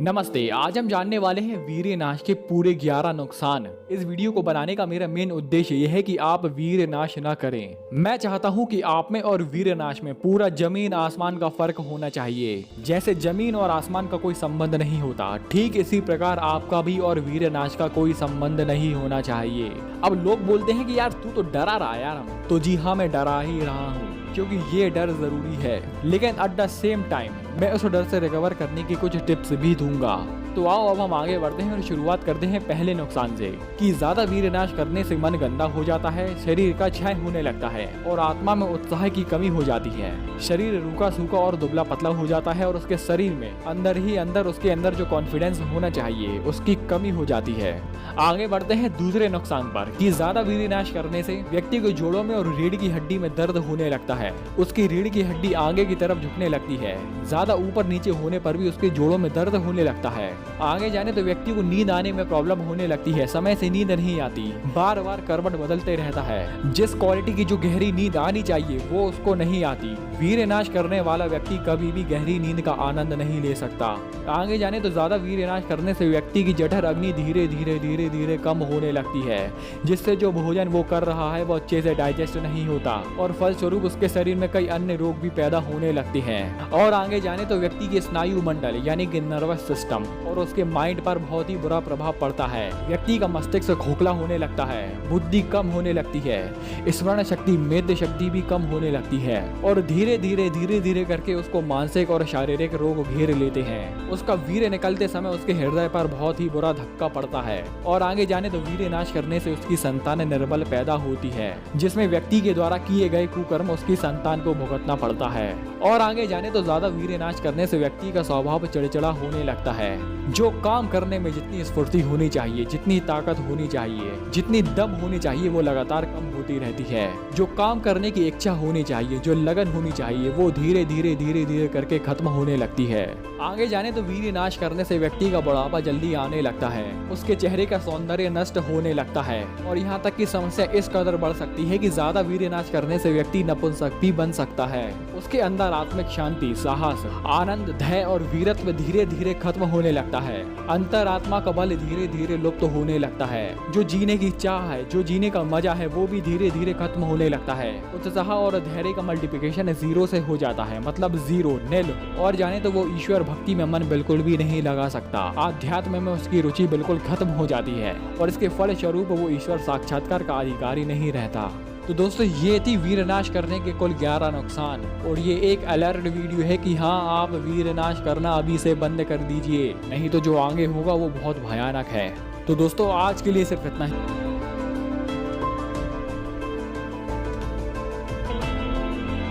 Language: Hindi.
नमस्ते। आज हम जानने वाले हैं वीर्यनाश के पूरे 11 नुकसान। इस वीडियो को बनाने का मेरा मेन उद्देश्य यह है कि आप वीर्यनाश न करें। मैं चाहता हूं कि आप में और वीर्यनाश में पूरा जमीन आसमान का फर्क होना चाहिए। जैसे जमीन और आसमान का कोई संबंध नहीं होता, ठीक इसी प्रकार आपका भी और वीर्यनाश का कोई संबंध नहीं होना चाहिए। अब लोग बोलते हैं कि यार तू तो डरा रहा है यार हम। तो जी हाँ, मैं डरा ही रहा हूँ क्योंकि ये डर जरूरी है, लेकिन एट द सेम टाइम मैं उस डर से रिकवर करने की कुछ टिप्स भी दूंगा। तो आओ अब हम आगे बढ़ते हैं और शुरुआत करते हैं पहले नुकसान से कि ज्यादा वीर्यनाश करने से मन गंदा हो जाता है, शरीर का क्षय होने लगता है और आत्मा में उत्साह की कमी हो जाती है। शरीर रूखा सूखा और दुबला पतला हो जाता है और उसके शरीर में अंदर ही अंदर उसके अंदर जो कॉन्फिडेंस होना चाहिए उसकी कमी हो जाती है। आगे बढ़ते हैं दूसरे नुकसान पर कि ज्यादा वीर्यनाश करने से व्यक्ति को जोड़ों में और रीढ़ की हड्डी में दर्द होने लगता है। उसकी रीढ़ की हड्डी आगे की तरफ झुकने लगती है। ज्यादा ऊपर नीचे होने पर भी उसके जोड़ों में दर्द होने लगता है। आगे जाने तो व्यक्ति को नींद आने में प्रॉब्लम होने लगती है। समय से नींद नहीं आती, बार बार करवट बदलते रहता है। जिस क्वालिटी की जो गहरी नींद आनी चाहिए वो उसको नहीं आती। वीर्यनाश करने वाला व्यक्ति कभी भी गहरी नींद का आनंद नहीं ले सकता। आगे जाने तो ज्यादा वीर्यनाश करने से व्यक्ति की जठर अग्नि धीरे धीरे धीरे धीरे कम होने लगती है, जिससे जो भोजन वो कर रहा है वो अच्छे से डाइजेस्ट नहीं होता और फलस्वरूप उसके शरीर में कई अन्य रोग भी पैदा होने लगते हैं। और आगे जाने तो व्यक्ति के स्नायु मंडल यानी कि नर्वस सिस्टम और उसके माइंड पर बहुत ही बुरा प्रभाव पड़ता है। व्यक्ति का मस्तिष्क खोखला होने लगता है, बुद्धि कम होने लगती है, स्मरण शक्ति मेद शक्ति भी कम होने लगती है और धीरे धीरे करके उसको मानसिक और शारीरिक रोग घेर लेते हैं। उसका वीर्य निकलते समय उसके हृदय पर बहुत ही बुरा धक्का पड़ता है। और आगे जाने तो वीर्यनाश करने से उसकी संतान निर्बल पैदा होती है, जिसमें व्यक्ति के द्वारा किए गए कुकर्म उसकी संतान को भुगतना पड़ता है। और आगे जाने तो ज्यादा वीर्यनाश करने से व्यक्ति का स्वभाव चिड़चिड़ा होने लगता है। जो काम करने में जितनी स्फूर्ति होनी चाहिए, जितनी ताकत होनी चाहिए, जितनी दम होनी चाहिए, वो लगातार कम होती रहती है। जो काम करने की इच्छा होनी चाहिए, जो लगन होनी चाहिए, वो धीरे धीरे करके खत्म होने लगती है। आगे जाने तो वीर्यनाश करने से व्यक्ति का बुढ़ापा जल्दी आने लगता है, उसके चेहरे का सौंदर्य नष्ट होने लगता है और यहाँ तक की समस्या इस कदर बढ़ सकती है कि ज्यादा वीर्यनाश करने से व्यक्ति नपुंसक भी बन सकता है। उसके अंदर आत्मिक शांति, साहस, आनंद, धैर्य और वीरत्व धीरे धीरे खत्म होने लगता है। अंतरात्मा का बल धीरे धीरे लुप्त होने लगता है। जो जीने की चाह है, जो जीने का मजा है, वो भी धीरे धीरे खत्म होने लगता है। उत्साह और धैर्य का मल्टीप्लिकेशन 0 से हो जाता है, मतलब 0 नील। और जाने तो वो ईश्वर भक्ति में मन बिल्कुल भी नहीं लगा सकता। आध्यात्म में उसकी रुचि बिल्कुल खत्म हो जाती है और इसके फल स्वरूप वो ईश्वर साक्षात्कार का अधिकारी नहीं रहता। तो दोस्तों, ये थी वीर्यनाश करने के कुल 11 नुकसान और ये एक अलर्ट वीडियो है कि हाँ, आप वीर्यनाश करना अभी से बंद कर दीजिए, नहीं तो जो आगे होगा वो बहुत भयानक है। तो दोस्तों, आज के लिए सिर्फ इतना ही।